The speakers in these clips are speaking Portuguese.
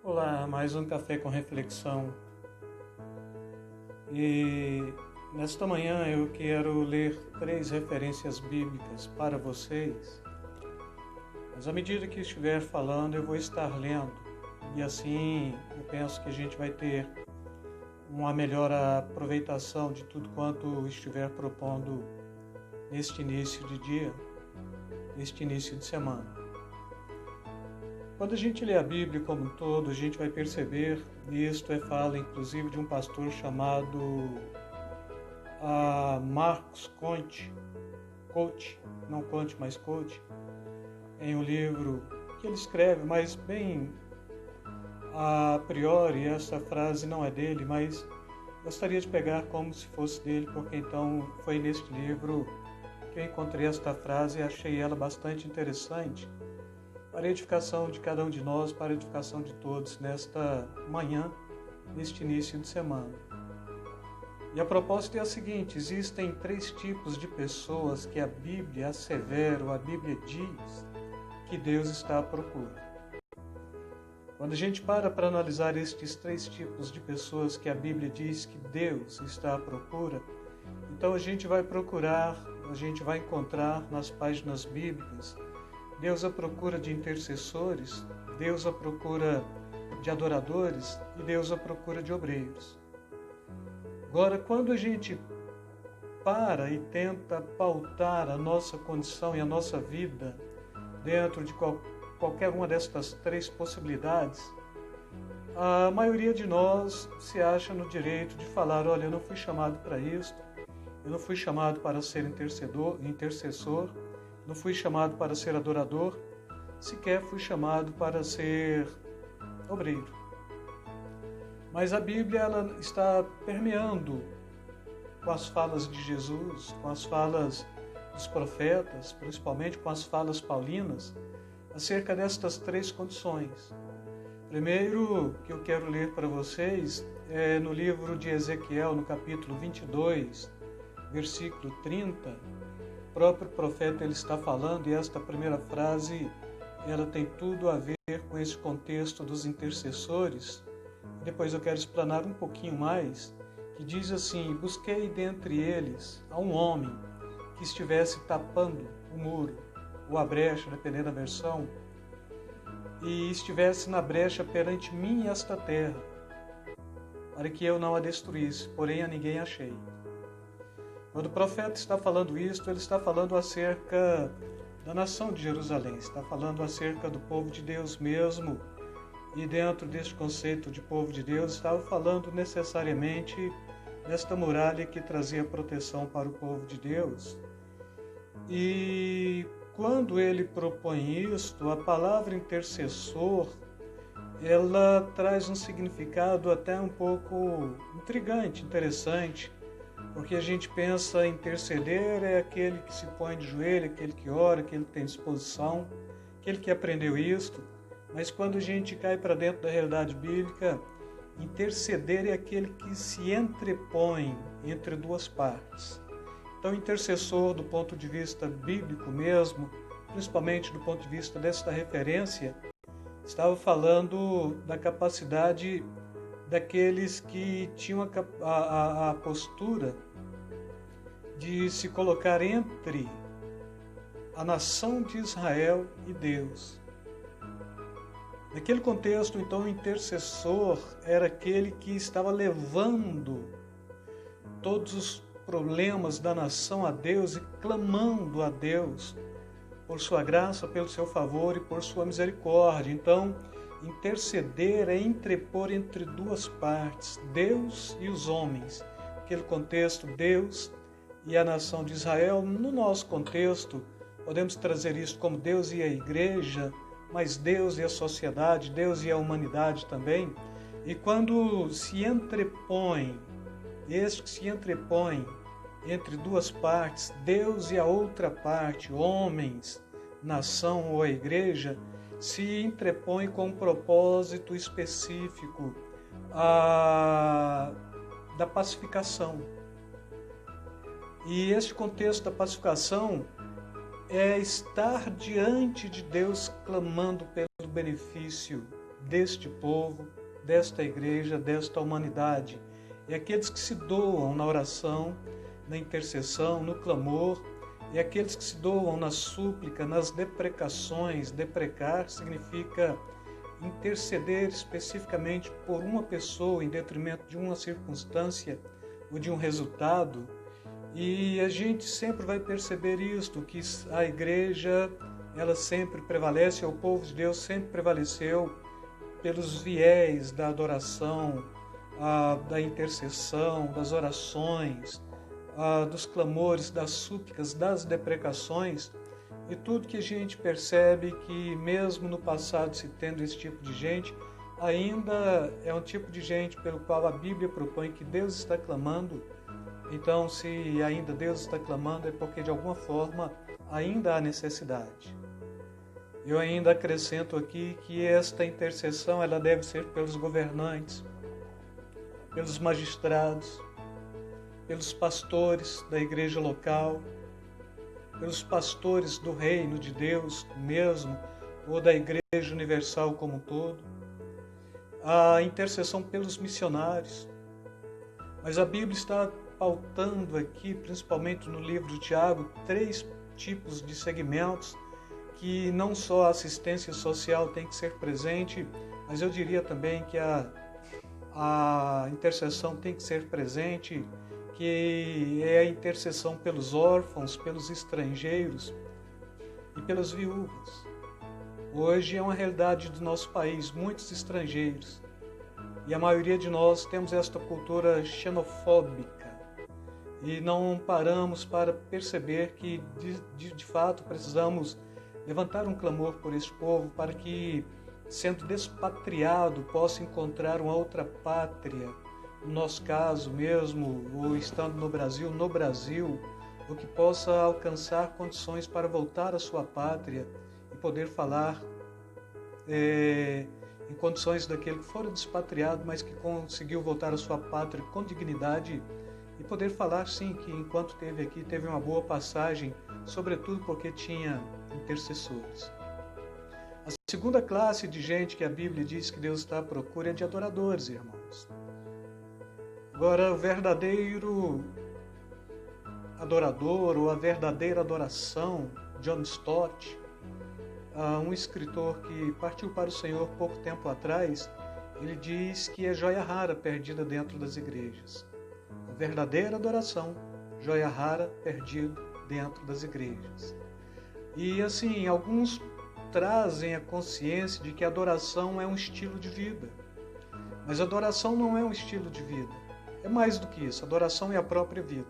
Olá, mais um café com reflexão. E nesta manhã eu quero ler 3 referências bíblicas para vocês. Mas à medida que estiver falando, eu vou estar lendo. E assim eu penso que a gente vai ter uma melhor aproveitação de tudo quanto estiver propondo neste início de dia, neste início de semana. Quando a gente lê a Bíblia como um todo, a gente vai perceber, e isto fala inclusive de um pastor chamado Marcos Conte, não Conte, mas Conte, em um livro que ele escreve, mas bem a priori essa frase não é dele, mas gostaria de pegar como se fosse dele, porque então foi neste livro que eu encontrei esta frase e achei ela bastante interessante, para a edificação de cada um de nós, para a edificação de todos nesta manhã, neste início de semana. E a proposta é a seguinte: existem 3 tipos de pessoas que a Bíblia assevera, a Bíblia diz que Deus está à procura. Quando a gente para analisar estes 3 tipos de pessoas que a Bíblia diz que Deus está à procura, então a gente vai encontrar nas páginas bíblicas Deus à procura de intercessores, Deus à procura de adoradores e Deus à procura de obreiros. Agora, quando a gente para e tenta pautar a nossa condição e a nossa vida dentro de qualquer uma destas 3 possibilidades, a maioria de nós se acha no direito de falar: olha, eu não fui chamado para isto, eu não fui chamado para ser intercessor, não fui chamado para ser adorador, sequer fui chamado para ser obreiro. Mas a Bíblia ela está permeando com as falas de Jesus, com as falas dos profetas, principalmente com as falas paulinas, acerca destas 3 condições. Primeiro que eu quero ler para vocês é no livro de Ezequiel, no capítulo 22, versículo 30, o próprio profeta ele está falando, e esta primeira frase ela tem tudo a ver com esse contexto dos intercessores. Depois eu quero explanar um pouquinho mais, que diz assim: busquei dentre eles a um homem que estivesse tapando o muro, ou a brecha, dependendo da versão, e estivesse na brecha perante mim esta terra, para que eu não a destruísse, porém a ninguém achei. Quando o profeta está falando isto, ele está falando acerca da nação de Jerusalém, está falando acerca do povo de Deus mesmo, e dentro deste conceito de povo de Deus, estava falando necessariamente desta muralha que trazia proteção para o povo de Deus. E quando ele propõe isto, a palavra intercessor, ela traz um significado até um pouco intrigante, interessante, porque a gente pensa em interceder é aquele que se põe de joelho, aquele que ora, aquele que tem disposição, aquele que aprendeu isto. Mas quando a gente cai para dentro da realidade bíblica, interceder é aquele que se entrepõe entre 2 partes. Então, intercessor do ponto de vista bíblico mesmo, principalmente do ponto de vista desta referência, estava falando da capacidade daqueles que tinham a postura de se colocar entre a nação de Israel e Deus. Naquele contexto, então, o intercessor era aquele que estava levando todos os problemas da nação a Deus e clamando a Deus por sua graça, pelo seu favor e por sua misericórdia. Então, interceder é entrepor entre 2 partes, Deus e os homens. Naquele contexto, Deus e a nação de Israel. No nosso contexto, podemos trazer isso como Deus e a igreja, mas Deus e a sociedade, Deus e a humanidade também. E quando se entrepõe, este que se entrepõe entre 2 partes, Deus e a outra parte, homens, nação ou a igreja, se entrepõe com um propósito específico da pacificação. E este contexto da pacificação é estar diante de Deus clamando pelo benefício deste povo, desta igreja, desta humanidade. E aqueles que se doam na oração, na intercessão, no clamor, e aqueles que se doam na súplica, nas deprecações. Deprecar significa interceder especificamente por uma pessoa em detrimento de uma circunstância ou de um resultado. E a gente sempre vai perceber isto, que a igreja, ela sempre prevalece, o povo de Deus sempre prevaleceu pelos viés da adoração, da intercessão, das orações, dos clamores, das súplicas, das deprecações. E tudo que a gente percebe que mesmo no passado se tendo esse tipo de gente, ainda é um tipo de gente pelo qual a Bíblia propõe que Deus está clamando. Então, se ainda Deus está clamando, é porque de alguma forma ainda há necessidade. Eu ainda acrescento aqui que esta intercessão ela deve ser pelos governantes, pelos magistrados, pelos pastores da igreja local, pelos pastores do reino de Deus mesmo, ou da igreja universal como um todo, a intercessão pelos missionários. Mas a Bíblia está pautando aqui, principalmente no livro de Tiago, 3 tipos de segmentos que não só a assistência social tem que ser presente, mas eu diria também que a intercessão tem que ser presente, que é a intercessão pelos órfãos, pelos estrangeiros e pelas viúvas. Hoje é uma realidade do nosso país, muitos estrangeiros, e a maioria de nós temos esta cultura xenofóbica e não paramos para perceber que de fato precisamos levantar um clamor por esse povo para que, sendo despatriado, possa encontrar uma outra pátria, no nosso caso mesmo, ou estando no Brasil, ou que possa alcançar condições para voltar à sua pátria e poder falar em condições daquele que fora despatriado, mas que conseguiu voltar à sua pátria com dignidade e poder falar, sim, que enquanto esteve aqui, teve uma boa passagem, sobretudo porque tinha intercessores. A segunda classe de gente que a Bíblia diz que Deus está à procura é de adoradores, irmãos. Agora, o verdadeiro adorador ou a verdadeira adoração, John Stott, um escritor que partiu para o Senhor pouco tempo atrás, ele diz que é joia rara perdida dentro das igrejas. A verdadeira adoração, joia rara perdida dentro das igrejas. E assim, alguns trazem a consciência de que a adoração é um estilo de vida. Mas a adoração não é um estilo de vida. É mais do que isso, a adoração é a própria vida.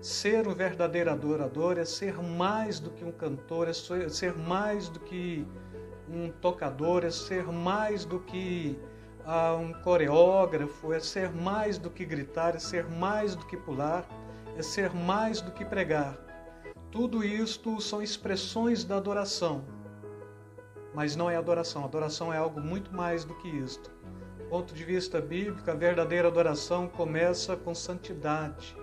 Ser um verdadeiro adorador é ser mais do que um cantor, é ser mais do que um tocador, é ser mais do que um coreógrafo, é ser mais do que gritar, é ser mais do que pular, é ser mais do que pregar. Tudo isto são expressões da adoração, mas não é adoração. Adoração é algo muito mais do que isto. Do ponto de vista bíblico, a verdadeira adoração começa com santidade.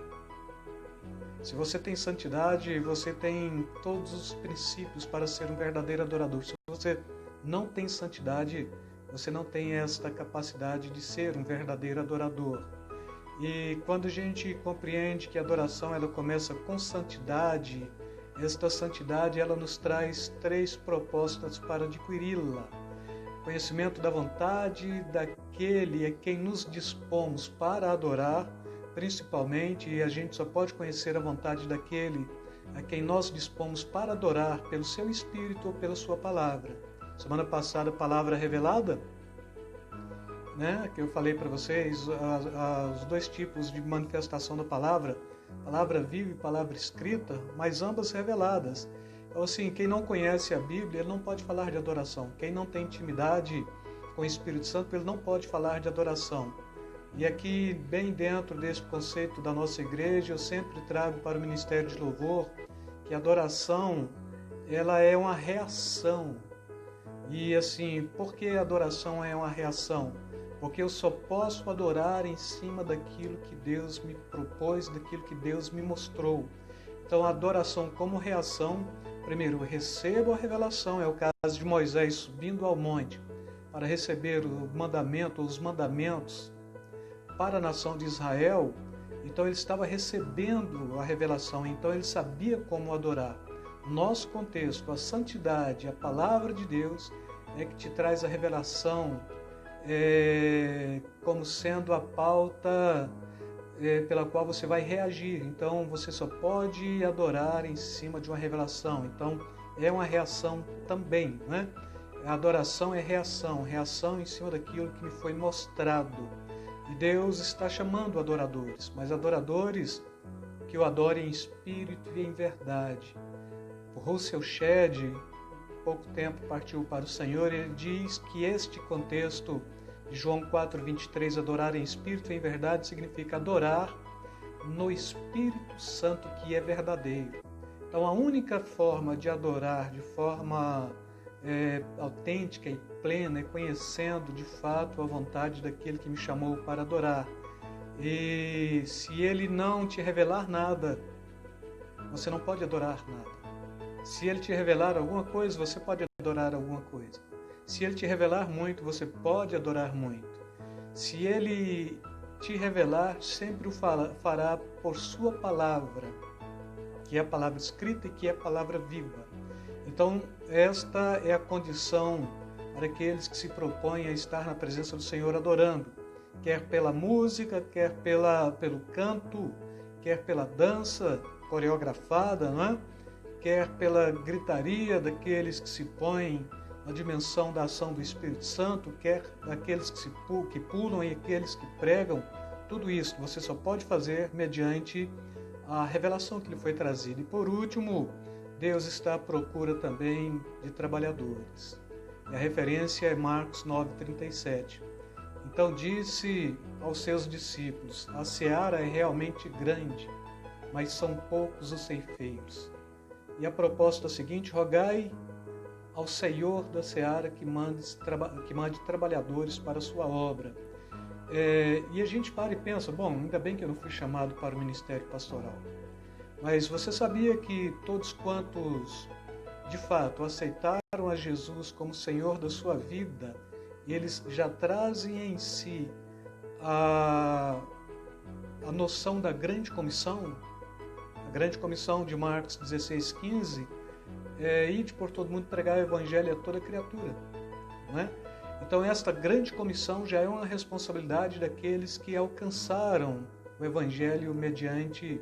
Se você tem santidade, você tem todos os princípios para ser um verdadeiro adorador. Se você não tem santidade, você não tem esta capacidade de ser um verdadeiro adorador. E quando a gente compreende que a adoração ela começa com santidade, esta santidade ela nos traz 3 propostas para adquiri-la. Conhecimento da vontade daquele a quem nos dispomos para adorar, principalmente, e a gente só pode conhecer a vontade daquele a quem nós dispomos para adorar pelo seu Espírito ou pela sua palavra. Semana passada, a palavra revelada, que eu falei para vocês, os 2 tipos de manifestação da palavra viva e palavra escrita, mas ambas reveladas. Então, assim, quem não conhece a Bíblia, ele não pode falar de adoração. Quem não tem intimidade com o Espírito Santo, ele não pode falar de adoração. E aqui, bem dentro desse conceito da nossa igreja, eu sempre trago para o Ministério de Louvor que a adoração, ela é uma reação. E assim, por que a adoração é uma reação? Porque eu só posso adorar em cima daquilo que Deus me propôs, daquilo que Deus me mostrou. Então, a adoração como reação, primeiro, eu recebo a revelação, é o caso de Moisés subindo ao monte, para receber o mandamento, os mandamentos para a nação de Israel, então ele estava recebendo a revelação, então ele sabia como adorar. Nosso contexto, a santidade, a palavra de Deus é que te traz a revelação como sendo a pauta pela qual você vai reagir. Então você só pode adorar em cima de uma revelação. Então é uma reação também, né? A adoração é reação, reação em cima daquilo que me foi mostrado. E Deus está chamando adoradores, mas adoradores que o adorem em espírito e em verdade. O Russell Shedd, pouco tempo partiu para o Senhor, ele diz que este contexto de João 4:23, adorar em espírito e em verdade, significa adorar no Espírito Santo que é verdadeiro. Então a única forma de adorar de forma autêntica e plena é conhecendo de fato a vontade daquele que me chamou para adorar. E se ele não te revelar nada, você não pode adorar nada. Se ele te revelar alguma coisa, você pode adorar alguma coisa. Se ele te revelar muito, você pode adorar muito. Se ele te revelar, sempre o fará por sua palavra, que é a palavra escrita e que é a palavra viva. Então, esta é a condição para aqueles que se propõem a estar na presença do Senhor adorando, quer pela música, quer pelo canto, quer pela dança coreografada, não é? Quer pela gritaria daqueles que se põem na dimensão da ação do Espírito Santo, quer daqueles que pulam e aqueles que pregam. Tudo isso você só pode fazer mediante a revelação que lhe foi trazida. E por último, Deus está à procura também de trabalhadores. E a referência é Marcos 9:37. Então disse aos seus discípulos: a seara é realmente grande, mas são poucos os ceifeiros. E a proposta seguinte: rogai ao Senhor da seara que mande trabalhadores para a sua obra. E a gente para e pensa, bom, ainda bem que eu não fui chamado para o ministério pastoral. Mas você sabia que todos quantos de fato aceitaram a Jesus como Senhor da sua vida, eles já trazem em si a noção da grande comissão? A grande comissão de Marcos 16:15 é ide por todo mundo pregar o evangelho a toda criatura, não é? Então esta grande comissão já é uma responsabilidade daqueles que alcançaram o evangelho mediante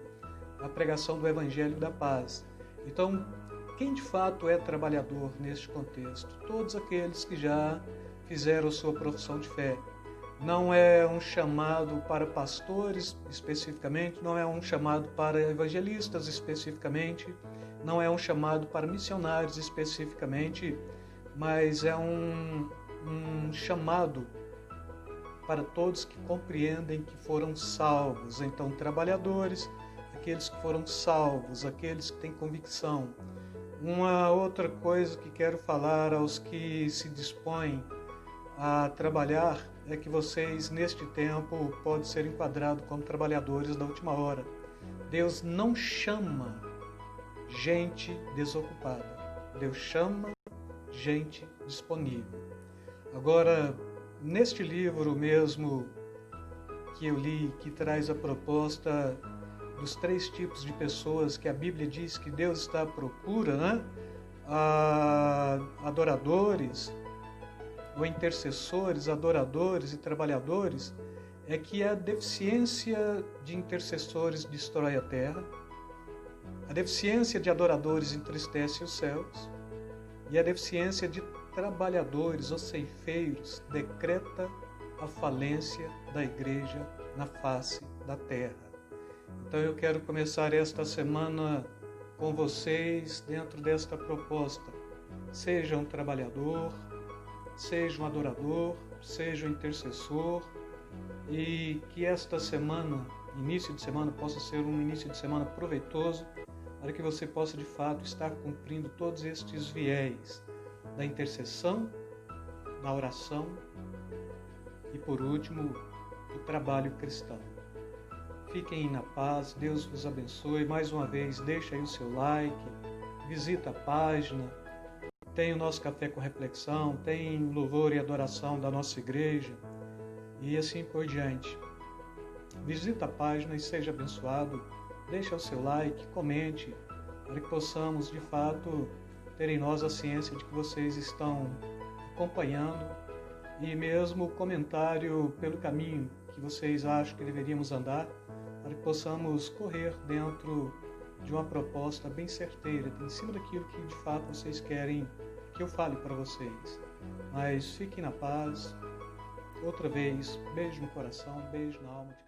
a pregação do evangelho da paz. Então, quem de fato é trabalhador neste contexto? Todos aqueles que já fizeram sua profissão de fé. Não é um chamado para pastores especificamente, não é um chamado para evangelistas especificamente, não é um chamado para missionários especificamente, mas é um chamado para todos que compreendem que foram salvos. Então, trabalhadores, aqueles que foram salvos, aqueles que têm convicção. Uma outra coisa que quero falar aos que se dispõem a trabalhar é que vocês, neste tempo, podem ser enquadrados como trabalhadores da última hora. Deus não chama gente desocupada. Deus chama gente disponível. Agora, neste livro mesmo que eu li, que traz a proposta dos 3 tipos de pessoas que a Bíblia diz que Deus está à procura, né? Adoradores, ou intercessores, adoradores e trabalhadores, é que a deficiência de intercessores destrói a terra, a deficiência de adoradores entristece os céus, e a deficiência de trabalhadores ou ceifeiros decreta a falência da igreja na face da terra. Então eu quero começar esta semana com vocês dentro desta proposta. Seja um trabalhador, seja um adorador, seja um intercessor, e que esta semana, início de semana, possa ser um início de semana proveitoso para que você possa de fato estar cumprindo todos estes viés da intercessão, da oração e, por último, do trabalho cristão. Fiquem na paz, Deus vos abençoe. Mais uma vez, deixa aí o seu like, visita a página, tem o nosso café com reflexão, tem louvor e adoração da nossa igreja e assim por diante. Visita a página e seja abençoado. Deixe o seu like, comente, para que possamos de fato ter em nós a ciência de que vocês estão acompanhando e mesmo comentário pelo caminho que vocês acham que deveríamos andar, para que possamos correr dentro de uma proposta bem certeira, em cima daquilo que de fato vocês querem que eu fale para vocês. Mas fiquem na paz. Outra vez, beijo no coração, beijo na alma de